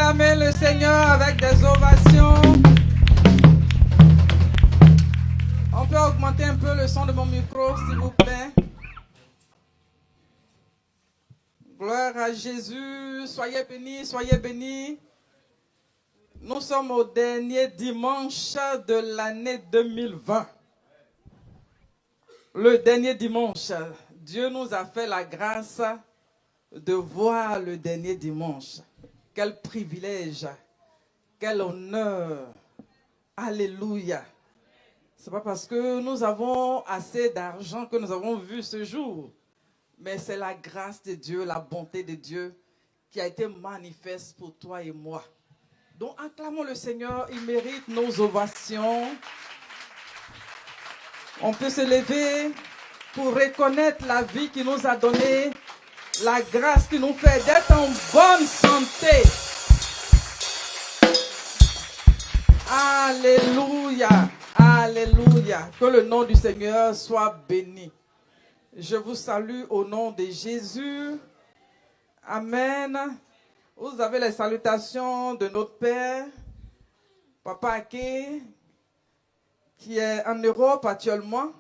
acclamer le Seigneur avec des ovations. On peut augmenter un peu le son de mon micro, s'il vous plaît. Gloire à Jésus. Soyez bénis, soyez bénis. Nous sommes au dernier dimanche de l'année 2020. Le dernier dimanche, Dieu nous a fait la grâce de voir le dernier dimanche. Quel privilège, quel honneur. Alléluia. Ce n'est pas parce que nous avons assez d'argent que nous avons vu ce jour, mais c'est la grâce de Dieu, la bonté de Dieu qui a été manifeste pour toi et moi. Donc acclamons le Seigneur, il mérite nos ovations. On peut se lever pour reconnaître la vie qu'il nous a donnée, la grâce qu'il nous fait d'être en bonne santé. Alléluia, alléluia. Que le nom du Seigneur soit béni. Je vous salue au nom de Jésus. Amen. Vous avez les salutations de notre Père, Papa Ake, qui est en Europe actuellement.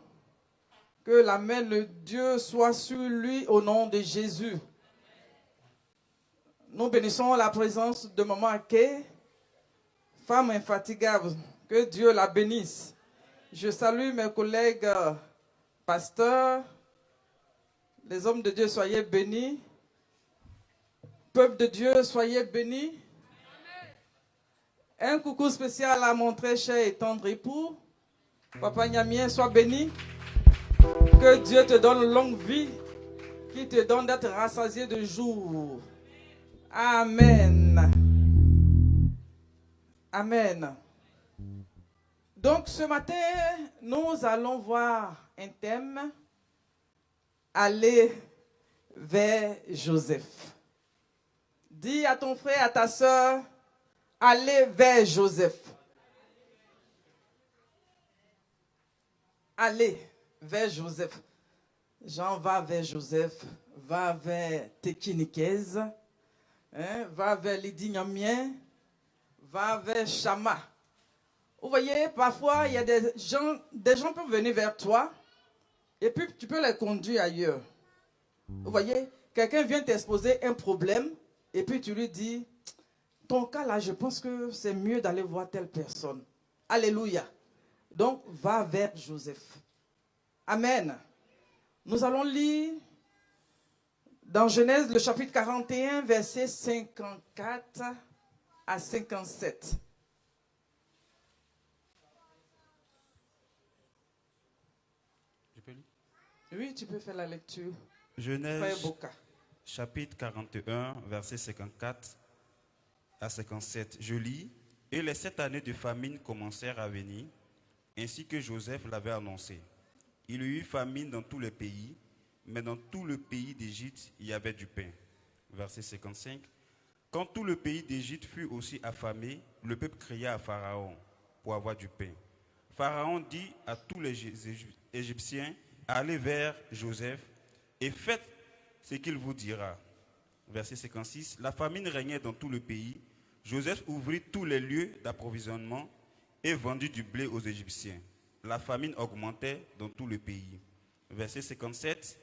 Que la main de Dieu soit sur lui au nom de Jésus. Nous bénissons la présence de Maman Ake, femme infatigable. Que Dieu la bénisse. Je salue mes collègues pasteurs. Les hommes de Dieu, soyez bénis. Peuple de Dieu, soyez bénis. Un coucou spécial à mon très cher et tendre époux. Papa Niamien, sois béni. Que Dieu te donne longue vie, qu'il te donne d'être rassasié de jour. Amen. Amen. Donc ce matin, nous allons voir un thème, aller vers Joseph. Dis à ton frère, à ta soeur, allez vers Joseph. Allez vers Joseph. Jean va vers Joseph, va vers Tekinikez, va vers Lydie Niamien, va vers Chama. Vous voyez, parfois, il y a des gens peuvent venir vers toi et puis tu peux les conduire ailleurs. Vous voyez, quelqu'un vient t'exposer un problème et puis tu lui dis, ton cas là, je pense que c'est mieux d'aller voir telle personne. Alléluia. Donc, va vers Joseph. Amen. Nous allons lire dans Genèse le chapitre 41, versets 54 à 57. Je peux lire? Oui, tu peux faire la lecture. Genèse chapitre 41, versets 54 à 57. Je lis. Et les 7 années de famine commencèrent à venir, ainsi que Joseph l'avait annoncé. Il y eut famine dans tout le pays, mais dans tout le pays d'Égypte, il y avait du pain. Verset 55. Quand tout le pays d'Égypte fut aussi affamé, le peuple cria à Pharaon pour avoir du pain. Pharaon dit à tous les Égyptiens, allez vers Joseph et faites ce qu'il vous dira. Verset 56. La famine régnait dans tout le pays. Joseph ouvrit tous les lieux d'approvisionnement et vendit du blé aux Égyptiens. La famine augmentait dans tout le pays. Verset 57.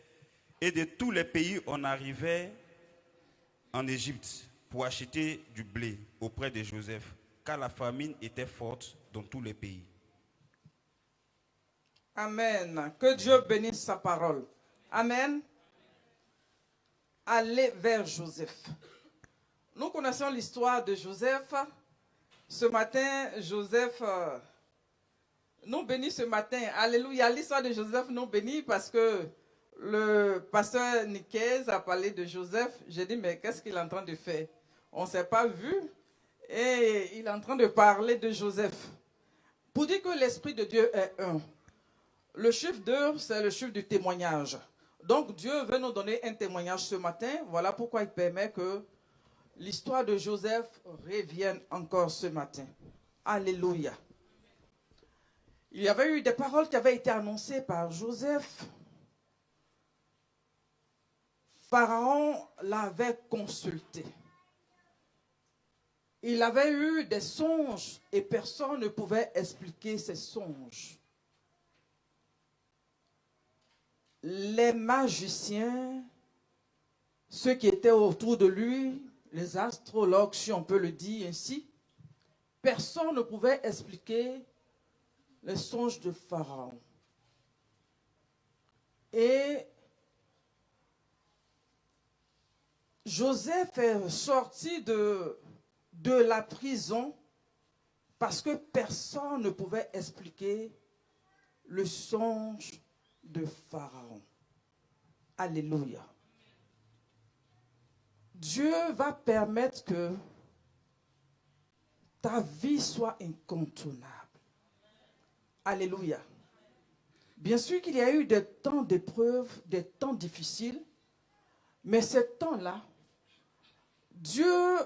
Et de tous les pays, on arrivait en Égypte pour acheter du blé auprès de Joseph, car la famine était forte dans tous les pays. Amen. Que Dieu bénisse sa parole. Amen. Allez vers Joseph. Nous connaissons l'histoire de Joseph. Ce matin, Joseph nous bénit ce matin. Alléluia. L'histoire de Joseph nous bénit parce que le pasteur Nicaise a parlé de Joseph. J'ai dit, mais qu'est-ce qu'il est en train de faire? On ne s'est pas vu. Et il est en train de parler de Joseph. Pour dire que l'Esprit de Dieu est un. Le chiffre 2, c'est le chiffre du témoignage. Donc Dieu veut nous donner un témoignage ce matin. Voilà pourquoi il permet que l'histoire de Joseph revienne encore ce matin. Alléluia. Il y avait eu des paroles qui avaient été annoncées par Joseph. Pharaon l'avait consulté. il avait eu des songes et personne ne pouvait expliquer ces songes. Les magiciens, ceux qui étaient autour de lui, les astrologues, si on peut le dire ainsi, personne ne pouvait expliquer les songes de Pharaon. Et Joseph est sorti de la prison parce que personne ne pouvait expliquer le songe de Pharaon. Alléluia. Dieu va permettre que ta vie soit incontournable. Alléluia. Bien sûr qu'il y a eu des temps d'épreuve, des temps difficiles, mais ces temps-là, Dieu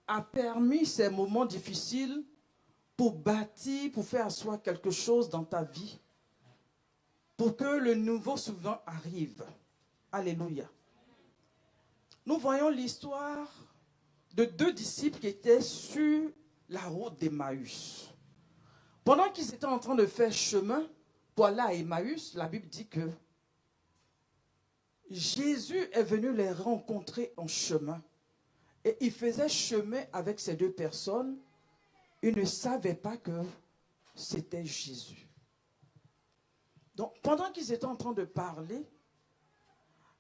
a permis ces moments difficiles pour bâtir, pour faire asseoir quelque chose dans ta vie, pour que le nouveau souvent arrive. Alléluia. Nous voyons l'histoire de deux disciples qui étaient sur la route d'Emmaüs. Pendant qu'ils étaient en train de faire chemin pour aller à Emmaüs, la Bible dit que Jésus est venu les rencontrer en chemin. Et il faisait chemin avec ces deux personnes. Ils ne savaient pas que c'était Jésus. Donc, pendant qu'ils étaient en train de parler,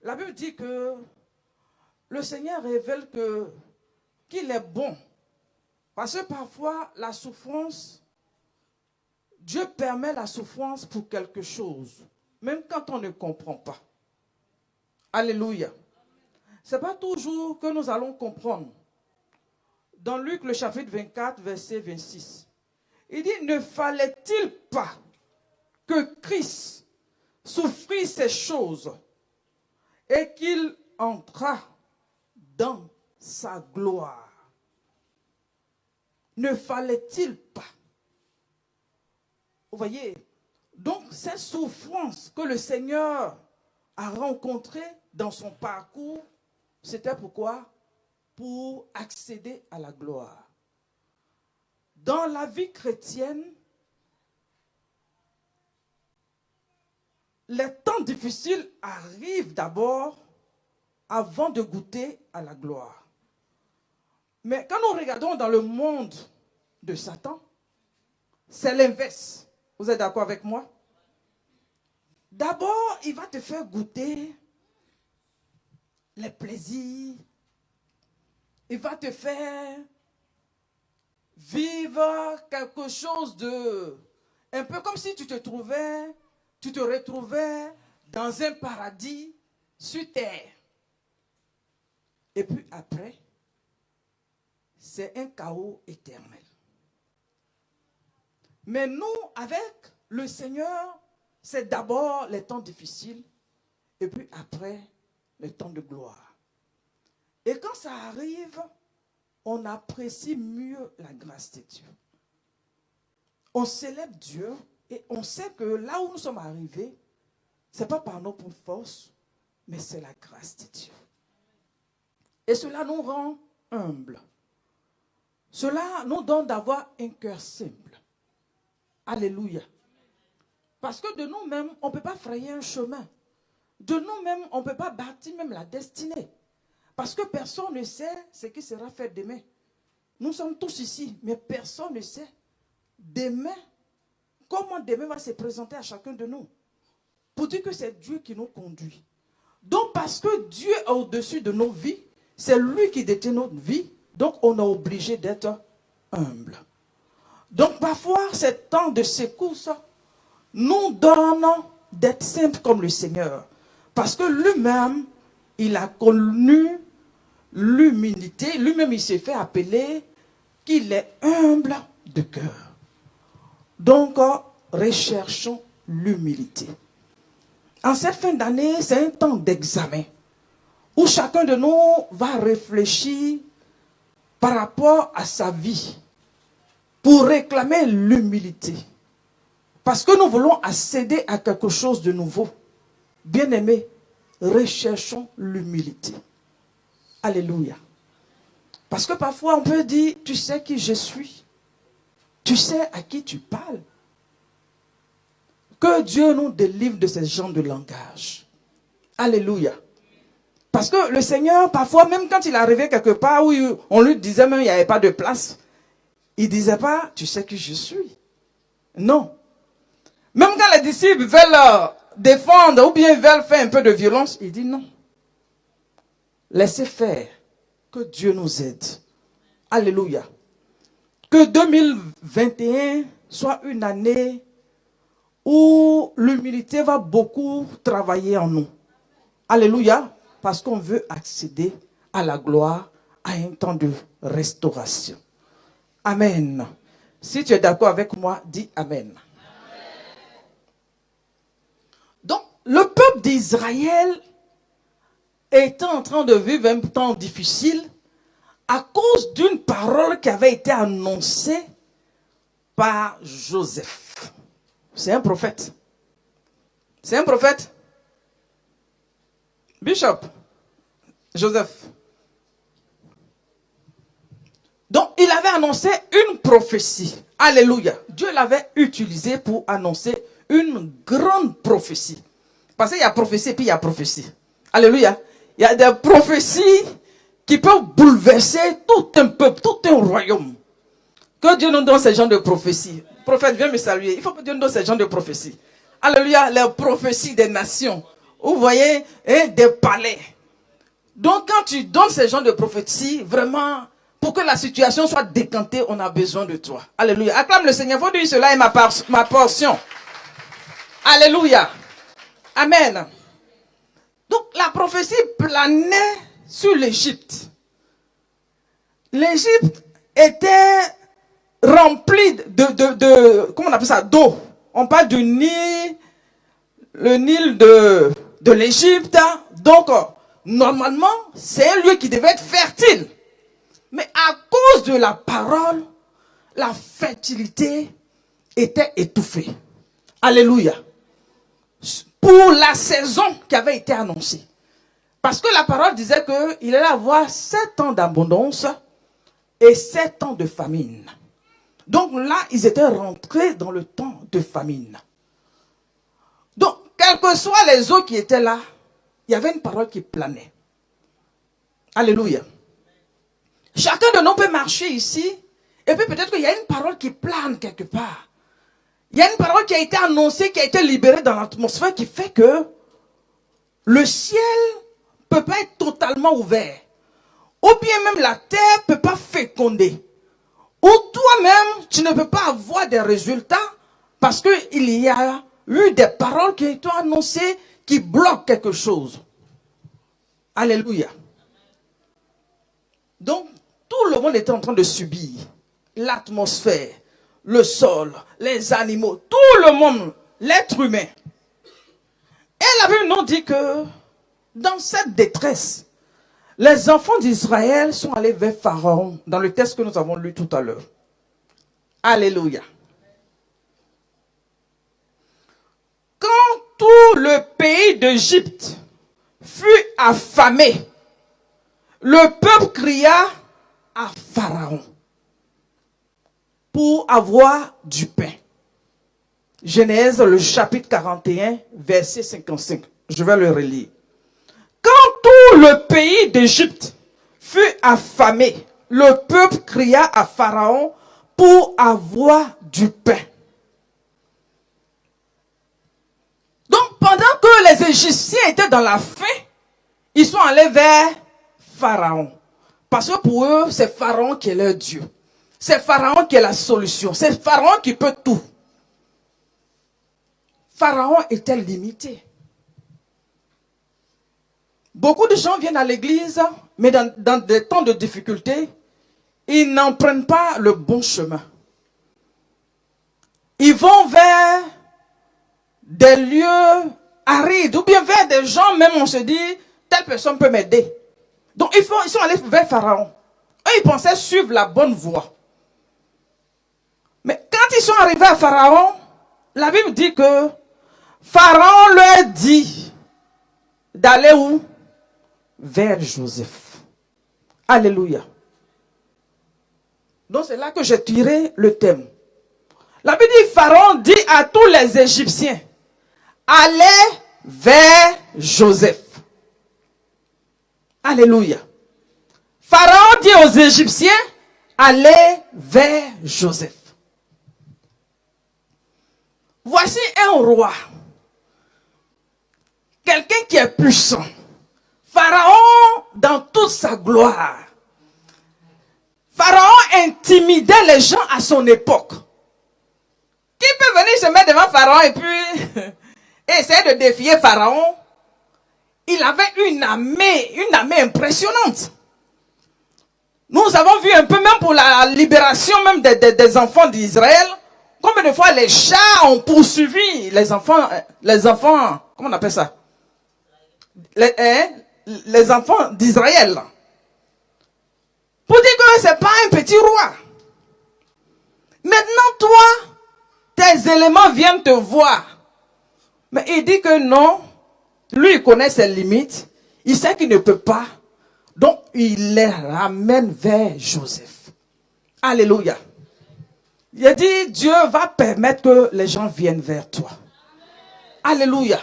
la Bible dit que le Seigneur révèle qu'il est bon. Parce que parfois, la souffrance, Dieu permet la souffrance pour quelque chose, même quand on ne comprend pas. Alléluia. Ce n'est pas toujours que nous allons comprendre. Dans Luc, le chapitre 24, verset 26, il dit, ne fallait-il pas que Christ souffrisse ces choses et qu'il entrât dans sa gloire? Ne fallait-il pas? Vous voyez, donc cette souffrance que le Seigneur a rencontrée dans son parcours, c'était pourquoi? Pour accéder à la gloire. Dans la vie chrétienne, les temps difficiles arrivent d'abord avant de goûter à la gloire. Mais quand nous regardons dans le monde de Satan, c'est l'inverse. Vous êtes d'accord avec moi? D'abord, il va te faire goûter les plaisirs. Il va te faire vivre quelque chose de... Un peu comme si tu te retrouvais dans un paradis sur terre. Et puis après, c'est un chaos éternel. Mais nous, avec le Seigneur, c'est d'abord les temps difficiles et puis après, les temps de gloire. Et quand ça arrive, on apprécie mieux la grâce de Dieu. On célèbre Dieu et on sait que là où nous sommes arrivés, ce n'est pas par nos propres forces, mais c'est la grâce de Dieu. Et cela nous rend humbles. Cela nous donne d'avoir un cœur simple. Alléluia. Parce que de nous-mêmes, on ne peut pas frayer un chemin. De nous-mêmes, on ne peut pas bâtir même la destinée. Parce que personne ne sait ce qui sera fait demain. Nous sommes tous ici, mais personne ne sait demain, comment demain va se présenter à chacun de nous. Pour dire que c'est Dieu qui nous conduit. Donc parce que Dieu est au-dessus de nos vies, c'est lui qui détient notre vie, donc on est obligé d'être humble. Donc parfois, ces temps de secousses nous donnent d'être simples comme le Seigneur. Parce que lui-même, il a connu l'humilité. Lui-même, il s'est fait appeler qu'il est humble de cœur. Donc, recherchons l'humilité. En cette fin d'année, c'est un temps d'examen où chacun de nous va réfléchir par rapport à sa vie pour réclamer l'humilité. Parce que nous voulons accéder à quelque chose de nouveau. Bien-aimés, recherchons l'humilité. Alléluia. Parce que parfois on peut dire, tu sais qui je suis. Tu sais à qui tu parles. Que Dieu nous délivre de ces genres de langage. Alléluia. Parce que le Seigneur, parfois, même quand il arrivait quelque part où on lui disait même qu'il n'y avait pas de place, il ne disait pas, tu sais qui je suis. Non. Même quand les disciples veulent défendre ou bien veulent faire un peu de violence, il dit non. Laissez faire. Que Dieu nous aide. Alléluia. Que 2021 soit une année où l'humilité va beaucoup travailler en nous. Alléluia. Parce qu'on veut accéder à la gloire, à un temps de restauration. Amen. Si tu es d'accord avec moi, dis Amen. Donc, le peuple d'Israël était en train de vivre un temps difficile à cause d'une parole qui avait été annoncée par Joseph. C'est un prophète. C'est un prophète. Bishop Joseph. Donc, il avait annoncé une prophétie. Alléluia. Dieu l'avait utilisé pour annoncer une grande prophétie. Parce qu'il y a prophétie et puis il y a prophétie. Alléluia. Il y a des prophéties qui peuvent bouleverser tout un peuple, tout un royaume. Que Dieu nous donne ces gens de prophéties. Prophète, viens me saluer. Il faut que Dieu nous donne ces gens de prophéties. Alléluia. Les prophéties des nations. Vous voyez, des palais. Donc, quand tu donnes ces gens de prophéties, vraiment, pour que la situation soit décantée, on a besoin de toi. Alléluia. Acclame le Seigneur. Faut dire cela est ma portion. Alléluia. Amen. Donc, la prophétie planait sur l'Égypte. L'Égypte était remplie comment on appelle ça, d'eau. On parle du Nil, le Nil de l'Égypte. Donc, normalement, c'est un lieu qui devait être fertile. Mais à cause de la parole, la fertilité était étouffée. Alléluia. Pour la saison qui avait été annoncée. Parce que la parole disait qu'il allait avoir 7 ans d'abondance et 7 ans de famine. Donc là, ils étaient rentrés dans le temps de famine. Donc, quelles que soient les eaux qui étaient là, il y avait une parole qui planait. Alléluia. Chacun de nous peut marcher ici, et puis peut-être qu'il y a une parole qui plane quelque part. Il y a une parole qui a été annoncée, qui a été libérée dans l'atmosphère, qui fait que le ciel ne peut pas être totalement ouvert. Ou bien même la terre ne peut pas féconder. Ou toi-même, tu ne peux pas avoir des résultats parce qu'il y a eu des paroles qui ont été annoncées qui bloquent quelque chose. Alléluia. Donc, tout le monde était en train de subir l'atmosphère, le sol, les animaux, tout le monde, l'être humain. Et la Bible nous dit que dans cette détresse, les enfants d'Israël sont allés vers Pharaon, dans le texte que nous avons lu tout à l'heure. Alléluia. Quand tout le pays d'Égypte fut affamé, le peuple cria à Pharaon pour avoir du pain. Genèse, le chapitre 41, verset 55. Je vais le relire. Quand tout le pays d'Égypte fut affamé, le peuple cria à Pharaon pour avoir du pain. Donc, pendant que les Égyptiens étaient dans la faim, ils sont allés vers Pharaon. Parce que pour eux, c'est Pharaon qui est leur Dieu. C'est Pharaon qui est la solution. C'est Pharaon qui peut tout. Pharaon était limité. Beaucoup de gens viennent à l'église, mais dans des temps de difficulté, ils n'en prennent pas le bon chemin. Ils vont vers des lieux arides, ou bien vers des gens, même on se dit, telle personne peut m'aider. Donc ils sont allés vers Pharaon. Eux, ils pensaient suivre la bonne voie. Mais quand ils sont arrivés à Pharaon, la Bible dit que Pharaon leur dit d'aller où? Vers Joseph. Alléluia. Donc c'est là que j'ai tiré le thème. La Bible dit, Pharaon dit à tous les Égyptiens, allez vers Joseph. Alléluia. Pharaon dit aux Égyptiens, allez vers Joseph. Voici un roi, quelqu'un qui est puissant. Pharaon dans toute sa gloire. Pharaon intimidait les gens à son époque. Qui peut venir se mettre devant Pharaon et puis essayer de défier Pharaon? Il avait une armée impressionnante. Nous avons vu un peu même pour la libération même des enfants d'Israël. Combien de fois les chats ont poursuivi les enfants, comment on appelle ça? Les enfants d'Israël. Pour dire que ce n'est pas un petit roi. Maintenant, toi, tes éléments viennent te voir. Mais il dit que non. Lui, il connaît ses limites. Il sait qu'il ne peut pas. Donc, il les ramène vers Joseph. Alléluia. Il a dit, Dieu va permettre que les gens viennent vers toi. Alléluia.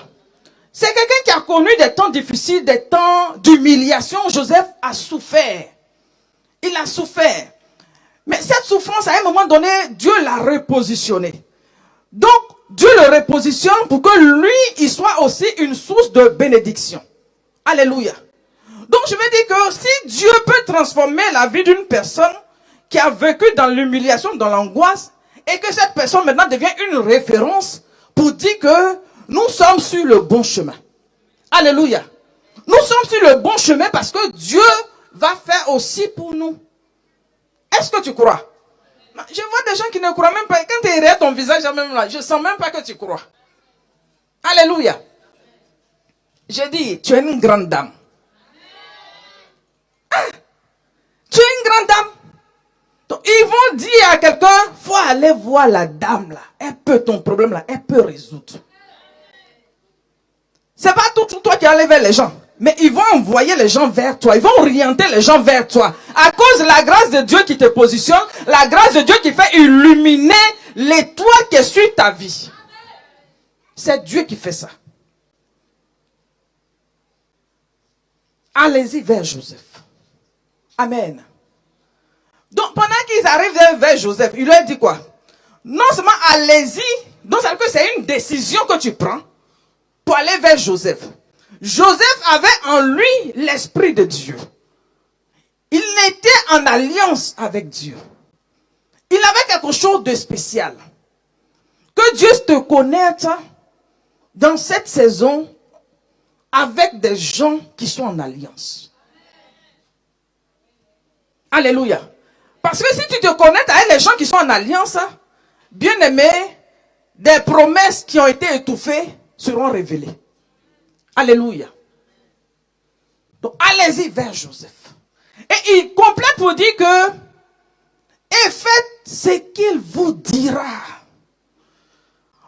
C'est quelqu'un qui a connu des temps difficiles, des temps d'humiliation. Joseph a souffert. Il a souffert. Mais cette souffrance, à un moment donné, Dieu l'a repositionné. Donc, Dieu le repositionne pour que lui, il soit aussi une source de bénédiction. Alléluia. Donc, je veux dire que si Dieu peut transformer la vie d'une personne qui a vécu dans l'humiliation, dans l'angoisse, et que cette personne maintenant devient une référence pour dire que nous sommes sur le bon chemin. Alléluia. Nous sommes sur le bon chemin parce que Dieu va faire aussi pour nous. Est-ce que tu crois? Je vois des gens qui ne croient même pas. Quand tu regardes ton visage, même là, je ne sens même pas que tu crois. Alléluia. J'ai dit, tu es une grande dame. Ah, tu es une grande dame. Donc, ils vont dire à quelqu'un, il faut aller voir la dame là. Elle peut, ton problème là, elle peut résoudre. Ce n'est pas tout toi qui allais vers les gens. Mais ils vont envoyer les gens vers toi. Ils vont orienter les gens vers toi. À cause de la grâce de Dieu qui te positionne. La grâce de Dieu qui fait illuminer l'étoile qui est sur ta vie. C'est Dieu qui fait ça. Allez-y vers Joseph. Amen. Donc pendant qu'ils arrivent vers Joseph, il leur dit quoi? Non seulement allez-y. Donc ça veut dire que c'est une décision que tu prends pour aller vers Joseph. Joseph avait en lui l'esprit de Dieu. Il était en alliance avec Dieu. Il avait quelque chose de spécial. Que Dieu te connaisse dans cette saison avec des gens qui sont en alliance. Alléluia. Parce que si tu te connectes avec les gens qui sont en alliance, bien aimé, des promesses qui ont été étouffées seront révélées. Alléluia. Donc, allez-y vers Joseph. Et il complète pour dire que, et faites ce qu'il vous dira.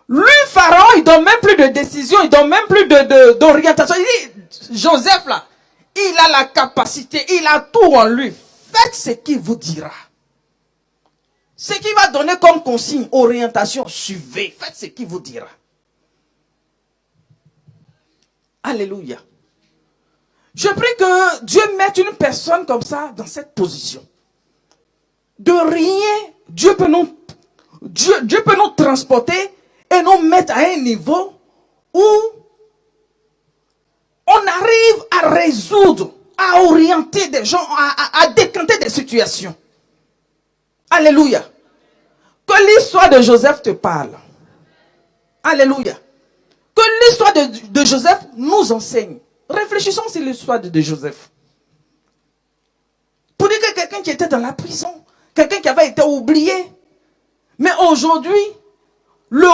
Lui, Pharaon, il ne donne même plus de décision, il ne donne même plus d'orientation. Il dit, Joseph, là, il a la capacité, il a tout en lui. Faites ce qu'il vous dira. Ce qu'il va donner comme consigne, orientation, suivez. Faites ce qu'il vous dira. Alléluia. Je prie que Dieu mette une personne comme ça dans cette position. De rien, Dieu peut nous transporter et nous mettre à un niveau où on arrive à résoudre, à orienter des gens, à décanter des situations. Alléluia. Que l'histoire de Joseph te parle. Alléluia. Que l'histoire de Joseph nous enseigne. Réfléchissons sur l'histoire de Joseph. Pour dire que quelqu'un qui était dans la prison, quelqu'un qui avait été oublié, mais aujourd'hui, le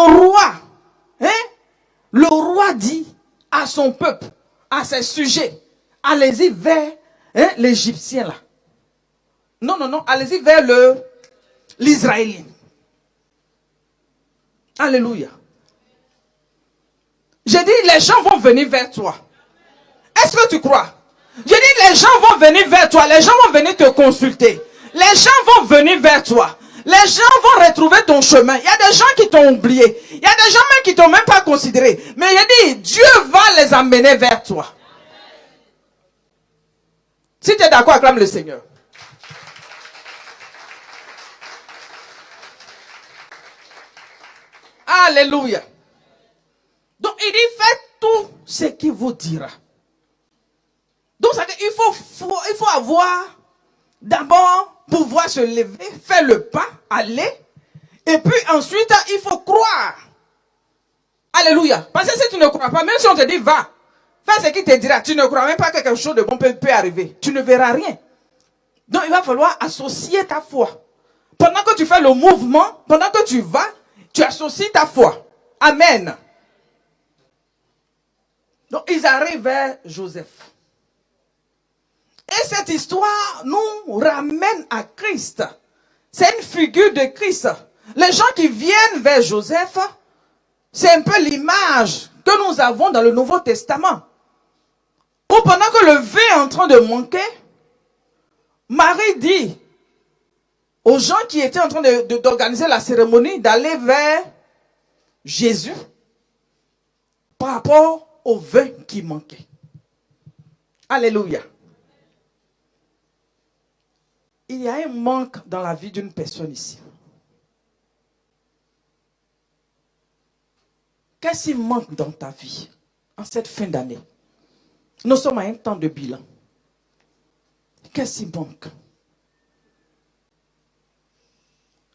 roi dit à son peuple, à ses sujets, allez-y vers l'Égyptien là. Non, allez-y vers l'Israélien. Alléluia. J'ai dit, les gens vont venir vers toi. Est-ce que tu crois? J'ai dit, les gens vont venir vers toi. Les gens vont venir te consulter. Les gens vont venir vers toi. Les gens vont retrouver ton chemin. Il y a des gens qui t'ont oublié. Il y a des gens même qui t'ont même pas considéré. Mais il a dit, Dieu va les amener vers toi. Si tu es d'accord, acclame le Seigneur. Alléluia. Donc il dit, faites tout ce qu'il vous dira. Donc ça veut dire, il faut avoir d'abord pouvoir se lever, faire le pas, aller. Et puis ensuite, il faut croire. Alléluia. Parce que si tu ne crois pas, même si on te dit va, fais ce qu'il te dira, tu ne crois même pas que quelque chose de bon peut arriver. Tu ne verras rien. Donc il va falloir associer ta foi. Pendant que tu fais le mouvement, pendant que tu vas, tu associes ta foi. Amen. Donc ils arrivent vers Joseph. Et cette histoire nous ramène à Christ. C'est une figure de Christ. Les gens qui viennent vers Joseph, c'est un peu l'image que nous avons dans le Nouveau Testament. Où pendant que le vin est en train de manquer, Marie dit aux gens qui étaient en train d'organiser la cérémonie d'aller vers Jésus par rapport au vin qui manquait. Alléluia. Il y a un manque dans la vie d'une personne ici. Qu'est-ce qui manque dans ta vie en cette fin d'année? Nous sommes à un temps de bilan. Qu'est-ce qui manque?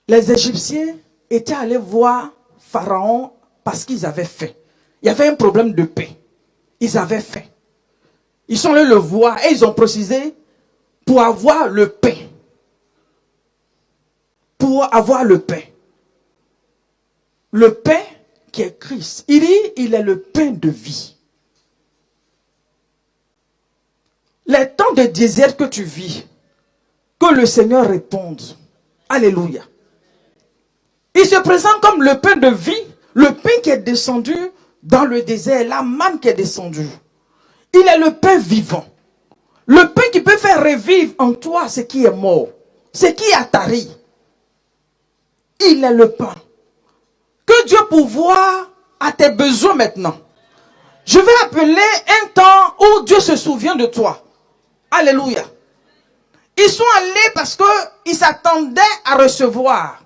Les Égyptiens étaient allés voir Pharaon parce qu'ils avaient faim. Il y avait un problème de pain. Ils avaient faim. Ils sont allés le voir et ils ont précisé pour avoir le pain. Pour avoir le pain. Le pain qui est Christ. Il dit, il est le pain de vie. Les temps de désert que tu vis, que le Seigneur réponde. Alléluia. Il se présente comme le pain de vie, le pain qui est descendu dans le désert, la manne qui est descendue. Il est le pain vivant. Le pain qui peut faire revivre en toi ce qui est mort, ce qui a tari. Il est le pain. Que Dieu pourvoie à tes besoins maintenant. Je vais appeler un temps où Dieu se souvient de toi. Alléluia. Ils sont allés parce qu'ils s'attendaient à recevoir.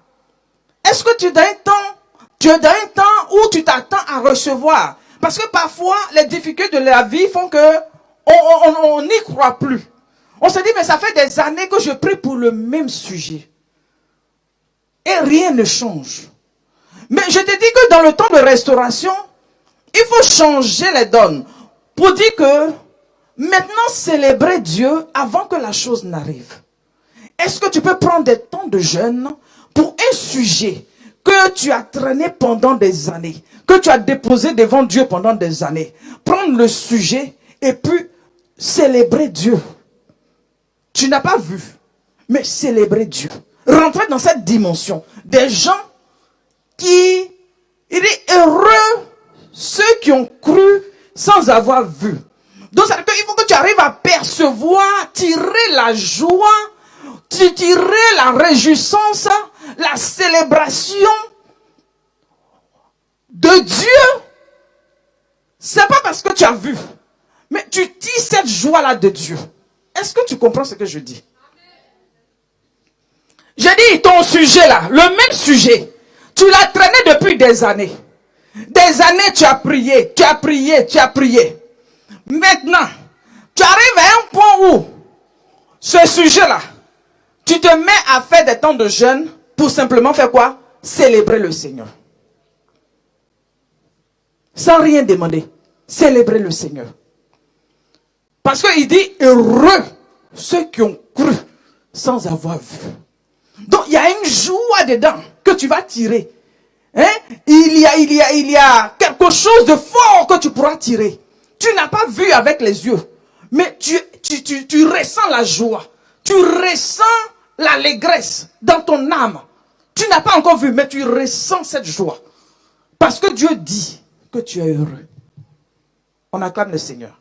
Est-ce que tu es dans un temps où tu t'attends à recevoir? Parce que parfois, les difficultés de la vie font que on n'y croit plus. On se dit, mais ça fait des années que je prie pour le même sujet. Et rien ne change. Mais je te dis que dans le temps de restauration, il faut changer les donnes. Pour dire que maintenant, célébrer Dieu avant que la chose n'arrive. Est-ce que tu peux prendre des temps de jeûne pour un sujet que tu as traîné pendant des années, que tu as déposé devant Dieu pendant des années? Prendre le sujet et puis célébrer Dieu. Tu n'as pas vu, mais célébrer Dieu. Rentrer dans cette dimension. Des gens qui... Il est heureux ceux qui ont cru sans avoir vu. Donc ça veut dire qu'il faut que tu arrives à percevoir, tirer la joie, tirer la réjouissance, la célébration de Dieu. C'est pas parce que tu as vu, mais tu tires cette joie-là de Dieu. Est-ce que tu comprends ce que je dis? J'ai dit ton sujet là, le même sujet, tu l'as traîné depuis des années. Des années tu as prié, tu as prié, tu as prié. Maintenant, tu arrives à un point où ce sujet-là, tu te mets à faire des temps de jeûne pour simplement faire quoi? Célébrer le Seigneur. Sans rien demander. Célébrer le Seigneur. Parce qu'il dit, heureux ceux qui ont cru sans avoir vu. Donc il y a une joie dedans que tu vas tirer. Hein? Il y a quelque chose de fort que tu pourras tirer. Tu n'as pas vu avec les yeux, mais tu ressens la joie. Tu ressens l'allégresse dans ton âme. Tu n'as pas encore vu, mais tu ressens cette joie. Parce que Dieu dit que tu es heureux. On acclame le Seigneur.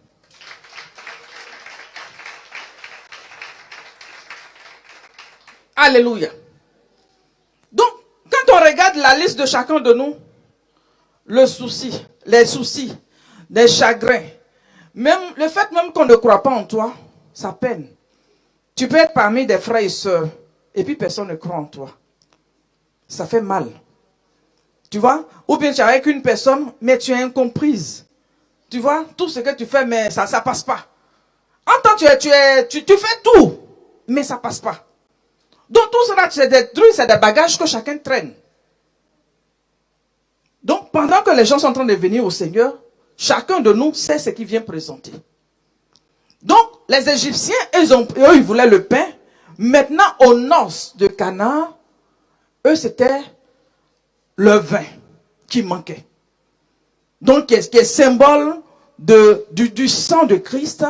Alléluia. Donc, quand on regarde la liste de chacun de nous, le souci, les soucis, les chagrins, même le fait même qu'on ne croit pas en toi, ça peine. Tu peux être parmi des frères et sœurs, et puis personne ne croit en toi. Ça fait mal. Tu vois? Ou bien tu es avec une personne, mais tu es incomprise. Tu vois? Tout ce que tu fais, mais ça ne passe pas. En tant que tu fais tout, mais ça ne passe pas. Donc tout cela, c'est des trucs, c'est des bagages que chacun traîne. Donc pendant que les gens sont en train de venir au Seigneur, chacun de nous sait ce qu'il vient présenter. Donc les Égyptiens, eux, ils voulaient le pain. Maintenant, aux noces de Canaan, eux, c'était le vin qui manquait. Donc, qui est symbole du sang de Christ,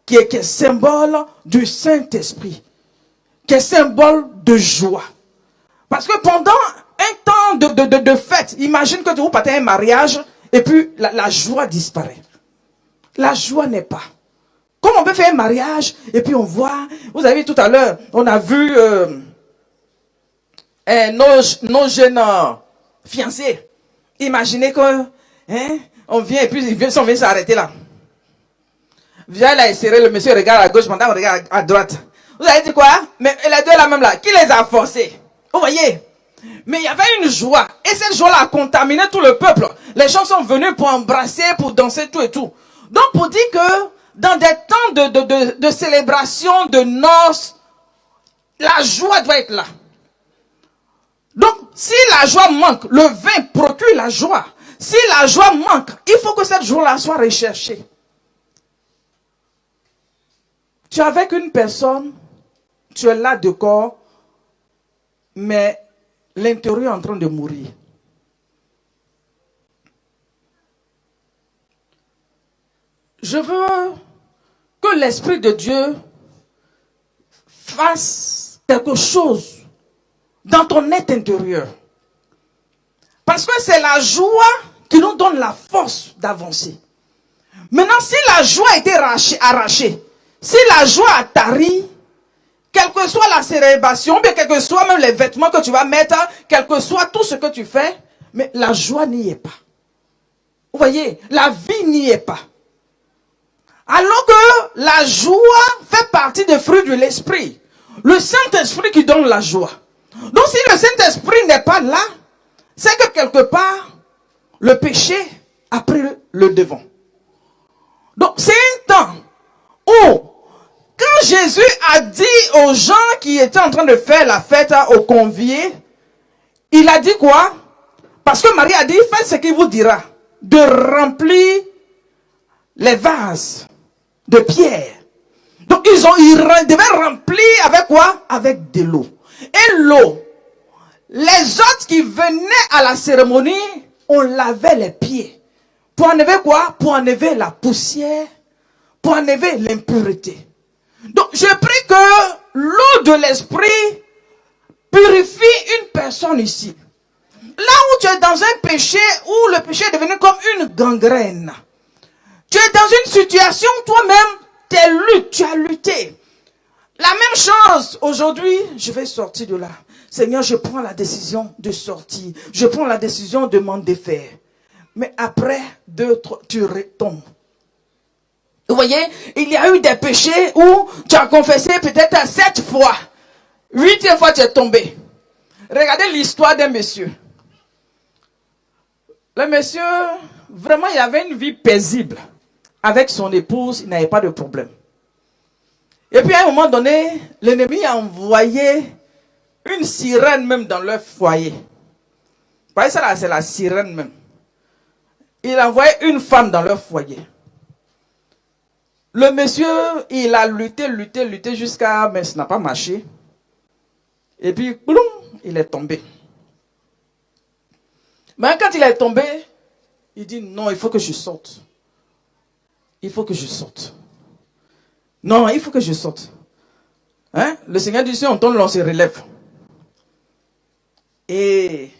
qui est symbole du Saint-Esprit, qui est symbole de joie. Parce que pendant un temps de fête, imagine que vous partez à un mariage et puis la joie disparaît. La joie n'est pas. Comme on peut faire un mariage et puis on voit, vous avez vu tout à l'heure, on a vu nos jeunes fiancés. Imaginez que on vient et puis ils viennent s'arrêter là. Viens là et serrer, le monsieur regarde à gauche, madame regarde à droite. Vous avez dit quoi? Mais les deux là même là, qui les a forcés? Vous voyez? Mais il y avait une joie. Et cette joie-là a contaminé tout le peuple. Les gens sont venus pour embrasser, pour danser, tout et tout. Donc pour dire que dans des temps de célébration, de noces, la joie doit être là. Donc si la joie manque, le vin procure la joie. Si la joie manque, il faut que cette joie-là soit recherchée. Tu es avec une personne, tu es là de corps, mais l'intérieur est en train de mourir. Je veux que l'Esprit de Dieu fasse quelque chose dans ton être intérieur. Parce que c'est la joie qui nous donne la force d'avancer. Maintenant, si la joie a été arrachée, si la joie a tari, quelle que soit la célébration, bien quel que soit même les vêtements que tu vas mettre, quel que soit tout ce que tu fais, mais la joie n'y est pas. Vous voyez, la vie n'y est pas. Alors que la joie fait partie des fruits de l'esprit. Le Saint-Esprit qui donne la joie. Donc si le Saint-Esprit n'est pas là, c'est que quelque part, le péché a pris le devant. Donc c'est un temps où, quand Jésus a dit aux gens qui étaient en train de faire la fête aux conviés, il a dit quoi? Parce que Marie a dit, faites ce qu'il vous dira, de remplir les vases de pierre. Donc ils devaient remplir avec quoi? Avec de l'eau. Et l'eau, les autres qui venaient à la cérémonie, on lavait les pieds. Pour enlever quoi? Pour enlever la poussière, pour enlever l'impureté. Donc je prie que l'eau de l'esprit purifie une personne ici. Là où tu es dans un péché, où le péché est devenu comme une gangrène. Tu es dans une situation, toi-même, tu as lutté. La même chose, aujourd'hui, je vais sortir de là. Seigneur, je prends la décision de sortir. Je prends la décision de m'en défaire. Mais après, 2, 3, tu retombes. Vous voyez, il y a eu des péchés où tu as confessé peut-être 7 fois. 8e fois, tu es tombé. Regardez l'histoire d'un monsieur. Le monsieur, vraiment, il avait une vie paisible. Avec son épouse, il n'avait pas de problème. Et puis à un moment donné, l'ennemi a envoyé une sirène même dans leur foyer. Vous voyez ça là, c'est la sirène même. Il a envoyé une femme dans leur foyer. Le monsieur, il a lutté jusqu'à... Mais ça n'a pas marché. Et puis, boum, il est tombé. Mais quand il est tombé, il dit non, il faut que je sorte. Il faut que je sorte. Non, il faut que je sorte. Hein? Le Seigneur dit, si on tombe, on se relève. Et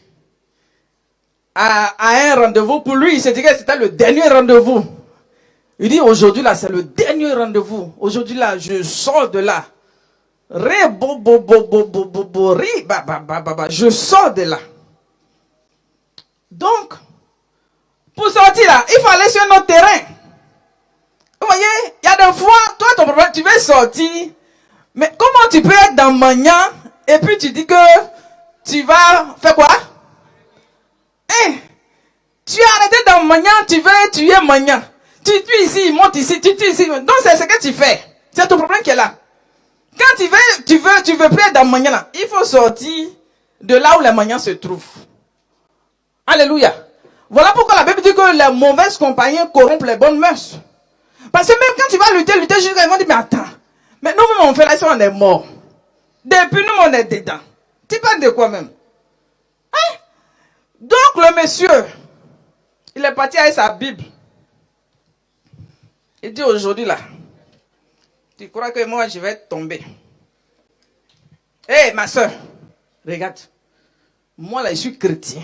à un rendez-vous, pour lui, il s'est dit que c'était le dernier rendez-vous. Il dit, aujourd'hui là, c'est le dernier rendez-vous. Aujourd'hui là, je sors de là. Je sors de là. Donc, pour sortir là, il faut aller sur notre terrain. Vous voyez, il y a des fois, toi, ton problème, tu veux sortir. Mais comment tu peux être dans Magnan et puis tu dis que tu vas faire quoi? Tu as arrêté dans Magnan, tu veux tuer Magnan. Tu tues ici, il monte ici, tu tues ici. Donc c'est ce que tu fais. C'est ton problème qui est là. Quand tu veux plus être dans Magnan là, il faut sortir de là où les Magnans se trouvent. Alléluia. Voilà pourquoi la Bible dit que les mauvaises compagnies corrompent les bonnes mœurs. Parce que même quand tu vas lutter jusqu'à, ils vont dire, mais attends, mais nous-mêmes on fait là, si on est mort. Depuis nous, on est dedans. Tu parles de quoi même? Hein? Donc le monsieur, il est parti avec sa Bible. Il dit aujourd'hui là, tu crois que moi je vais tomber? Hé ma soeur, regarde, moi là je suis chrétien.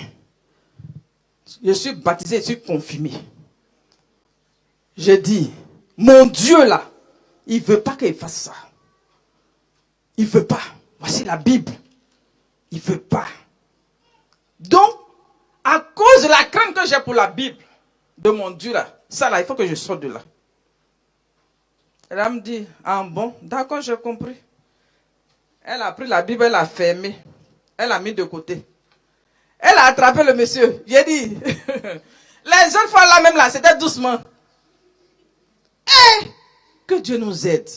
Je suis baptisé, je suis confirmé. Je dis, mon Dieu là, il ne veut pas qu'il fasse ça. Il ne veut pas. Voici la Bible. Il ne veut pas. Donc, à cause de la crainte que j'ai pour la Bible, de mon Dieu là, ça là, il faut que je sorte de là. Elle me dit, ah bon, d'accord, j'ai compris. Elle a pris la Bible, elle l'a fermée. Elle l'a mis de côté. Elle a attrapé le monsieur. J'ai dit, les autres fois là même là, c'était doucement. Que Dieu nous aide.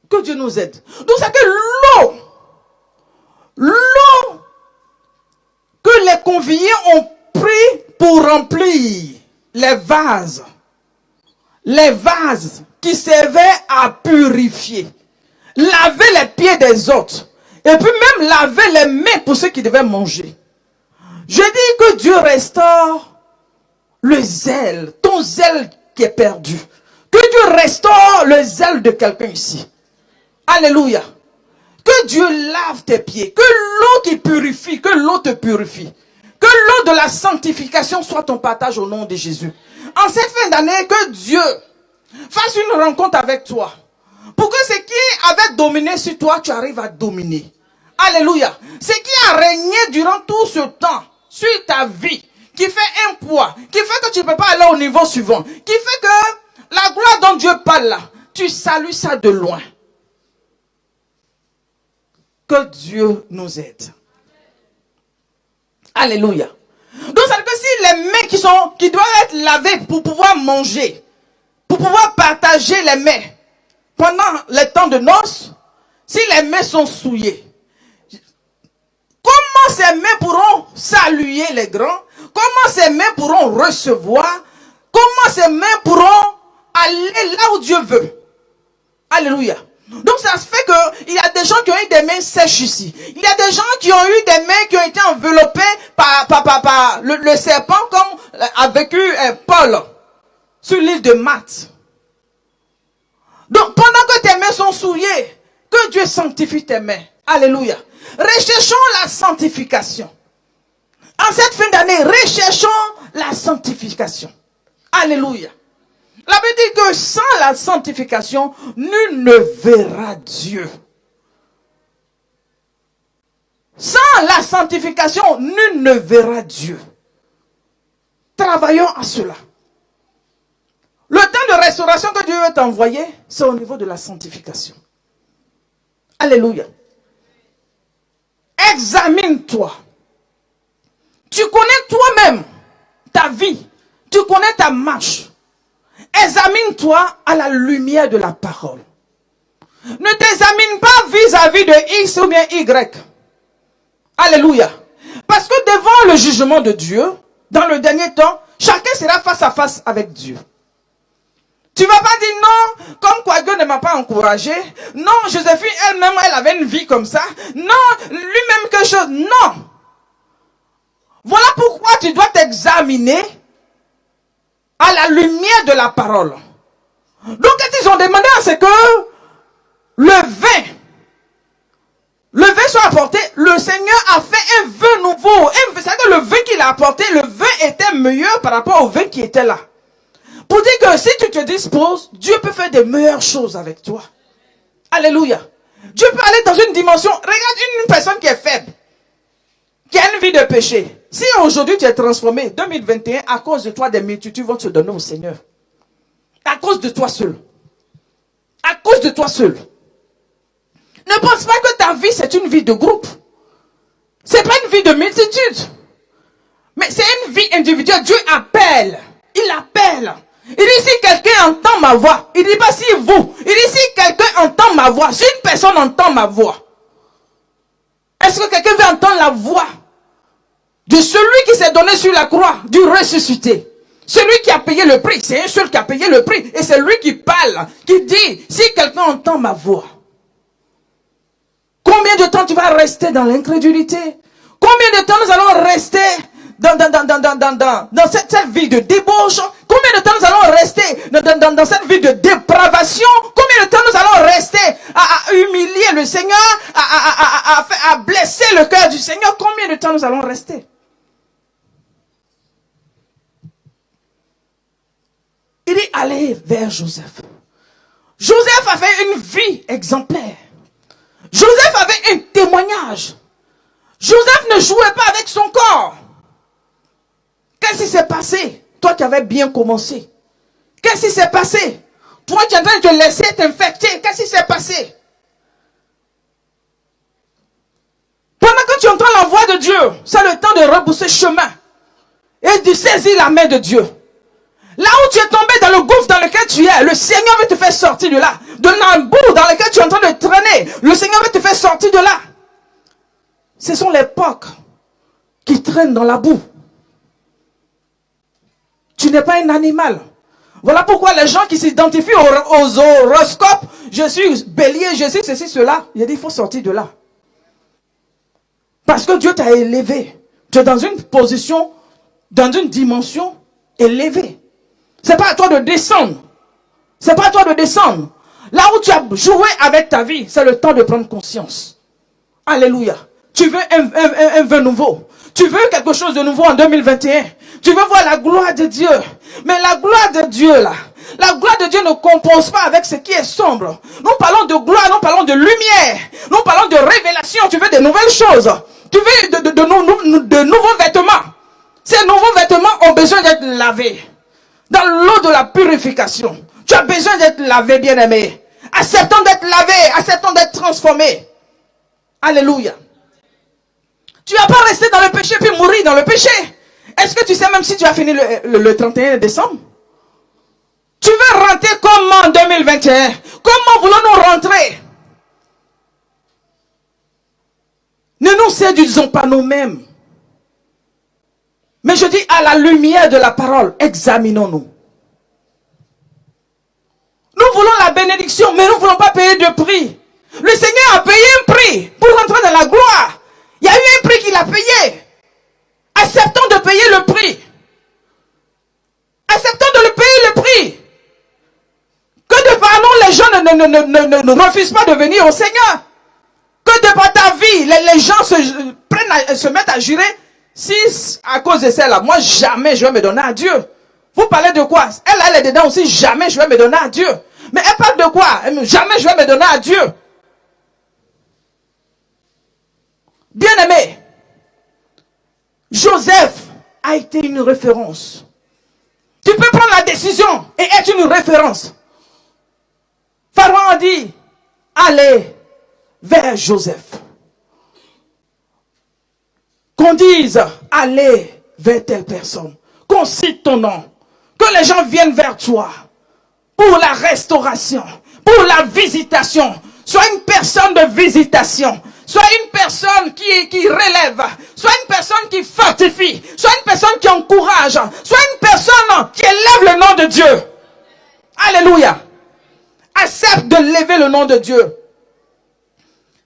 Que Dieu nous aide. Donc c'est que l'eau que les conviés ont pris pour remplir les vases qui servaient à purifier, laver les pieds des autres, et puis même laver les mains pour ceux qui devaient manger. Je dis que Dieu restaure le zèle, ton zèle qui est perdu. Que Dieu restaure le zèle de quelqu'un ici. Alléluia. Que Dieu lave tes pieds. Que l'eau qui purifie, que l'eau te purifie. Que l'eau de la sanctification soit ton partage au nom de Jésus. En cette fin d'année, que Dieu fasse une rencontre avec toi. Pour que ce qui avait dominé sur toi, tu arrives à dominer. Alléluia. Ce qui a régné durant tout ce temps sur ta vie, qui fait un poids, qui fait que tu ne peux pas aller au niveau suivant, qui fait que la gloire dont Dieu parle là, tu salues ça de loin. Que Dieu nous aide. Alléluia. Donc ça veut dire que si les mains qui doivent être lavées pour pouvoir manger, pour pouvoir partager les mains pendant les temps de noces, si les mains sont souillées, comment ces mains pourront saluer les grands? Comment ces mains pourront recevoir? Comment ces mains pourront aller là où Dieu veut? Alléluia. Donc ça se fait qu'il y a des gens qui ont eu des mains sèches ici. Il y a des gens qui ont eu des mains qui ont été enveloppées par le serpent, comme a vécu Paul sur l'île de Malte. Donc pendant que tes mains sont souillées, que Dieu sanctifie tes mains. Alléluia. Recherchons la sanctification. En cette fin d'année, recherchons la sanctification. Alléluia. La Bible dit que sans la sanctification, nul ne verra Dieu. Sans la sanctification, nul ne verra Dieu. Travaillons à cela. Le temps de restauration que Dieu veut t'envoyer, c'est au niveau de la sanctification. Alléluia. Examine-toi. Tu connais toi-même ta vie. Tu connais ta marche. Examine-toi à la lumière de la parole. Ne t'examine pas vis-à-vis de X ou bien Y. Alléluia. Parce que devant le jugement de Dieu, dans le dernier temps, chacun sera face à face avec Dieu. Tu ne vas pas dire non, comme quoi Dieu ne m'a pas encouragé. Non, Joséphine elle-même, elle avait une vie comme ça. Non, lui-même quelque chose. Non. Voilà pourquoi tu dois t'examiner à la lumière de la parole. Donc quand ils ont demandé à ce que le vin soit apporté, le Seigneur a fait un vin nouveau. C'est-à-dire que le vin qu'il a apporté, le vin était meilleur par rapport au vin qui était là. Pour dire que si tu te disposes, Dieu peut faire de meilleures choses avec toi. Alléluia. Dieu peut aller dans une dimension. Regarde une personne qui est faible, qui a une vie de péché. Si aujourd'hui tu es transformé, 2021, à cause de toi, des multitudes vont te donner au Seigneur. À cause de toi seul. À cause de toi seul. Ne pense pas que ta vie c'est une vie de groupe. C'est pas une vie de multitude. Mais c'est une vie individuelle. Dieu appelle. Il appelle. Il dit si quelqu'un entend ma voix. Il dit pas si vous. Il dit si quelqu'un entend ma voix. Si une personne entend ma voix. Est-ce que quelqu'un veut entendre la voix de celui qui s'est donné sur la croix, du ressuscité? Celui qui a payé le prix. C'est un seul qui a payé le prix. Et c'est lui qui parle. Qui dit si quelqu'un entend ma voix. Combien de temps tu vas rester dans l'incrédulité? Combien de temps nous allons rester dans cette vie de débauche? Combien de temps nous allons rester dans cette vie de dépravation? Combien de temps nous allons rester à humilier le Seigneur, à blesser le cœur du Seigneur? Combien de temps nous allons rester? Il dit allez vers Joseph. Joseph avait une vie exemplaire. Joseph avait un témoignage. Joseph ne jouait pas avec son corps. Qu'est-ce qui s'est passé? Toi qui avais bien commencé. Qu'est-ce qui s'est passé? Toi qui es en train de te laisser t'infecter. Qu'est-ce qui s'est passé? Pendant que tu entends la voix de Dieu, c'est le temps de rebrousser chemin et de saisir la main de Dieu. Là où tu es tombé dans le gouffre dans lequel tu es, le Seigneur veut te faire sortir de là. De l'embout dans lequel tu es en train de traîner, le Seigneur veut te faire sortir de là. Ce sont les porcs qui traînent dans la boue. Tu n'es pas un animal. Voilà pourquoi les gens qui s'identifient aux horoscopes, je suis bélier, je suis ceci, cela. Il dit, il faut sortir de là. Parce que Dieu t'a élevé. Tu es dans une position, dans une dimension élevée. C'est pas à toi de descendre. C'est pas à toi de descendre. Là où tu as joué avec ta vie, c'est le temps de prendre conscience. Alléluia. Tu veux un vœu nouveau. Tu veux quelque chose de nouveau en 2021. Tu veux voir la gloire de Dieu. Mais la gloire de Dieu là, la gloire de Dieu ne compose pas avec ce qui est sombre. Nous parlons de gloire, nous parlons de lumière. Nous parlons de révélation. Tu veux des nouvelles choses. Tu veux de nouveaux vêtements. Ces nouveaux vêtements ont besoin d'être lavés. Dans l'eau de la purification. Tu as besoin d'être lavé, bien-aimé. Acceptons d'être lavé, acceptons d'être transformé. Alléluia. Tu vas pas rester dans le péché puis mourir dans le péché. Est-ce que tu sais même si tu as fini le 31 décembre? Tu veux rentrer comment en 2021? Comment voulons-nous rentrer? Ne nous séduisons pas nous-mêmes. Mais je dis à la lumière de la parole, examinons-nous. Nous voulons la bénédiction, mais nous ne voulons pas payer de prix. Le Seigneur a payé un prix pour rentrer dans la gloire. Il y a eu un prix qu'il a payé. Acceptons de payer le prix. Acceptons de le payer le prix. Que de par nous, les gens ne refusent pas de venir au Seigneur. Que de par ta vie, les gens se mettent à jurer. Si à cause de celle-là, moi jamais je vais me donner à Dieu. Vous parlez de quoi? Elle est dedans aussi, jamais je vais me donner à Dieu. Mais elle parle de quoi? Jamais je vais me donner à Dieu. Bien-aimé, Joseph a été une référence. Tu peux prendre la décision et être une référence. Pharaon a dit, allez vers Joseph. Qu'on dise, allez vers telle personne. Qu'on cite ton nom. Que les gens viennent vers toi. Pour la restauration. Pour la visitation. Sois une personne de visitation. Sois une personne qui relève. Sois une personne qui fortifie. Sois une personne qui encourage. Sois une personne qui élève le nom de Dieu. Alléluia. Accepte de lever le nom de Dieu.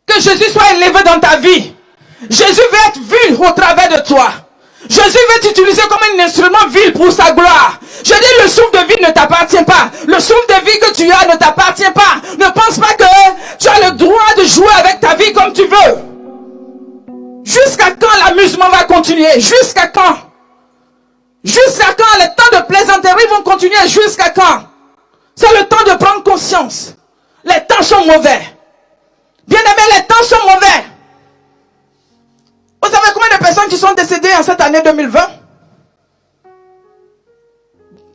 Que Jésus soit élevé dans ta vie. Jésus veut être vu au travers de toi. Jésus veut t'utiliser comme un instrument vil pour sa gloire. Je dis, le souffle de vie ne t'appartient pas. Le souffle de vie que tu as ne t'appartient pas. Ne pense pas que tu as le droit de jouer avec ta vie comme tu veux. Jusqu'à quand l'amusement va continuer? Jusqu'à quand? Jusqu'à quand les temps de plaisanterie vont continuer? Jusqu'à quand? C'est le temps de prendre conscience. Les temps sont mauvais. Bien-aimés, les temps sont mauvais. Vous savez combien de personnes qui sont décédées en cette année 2020?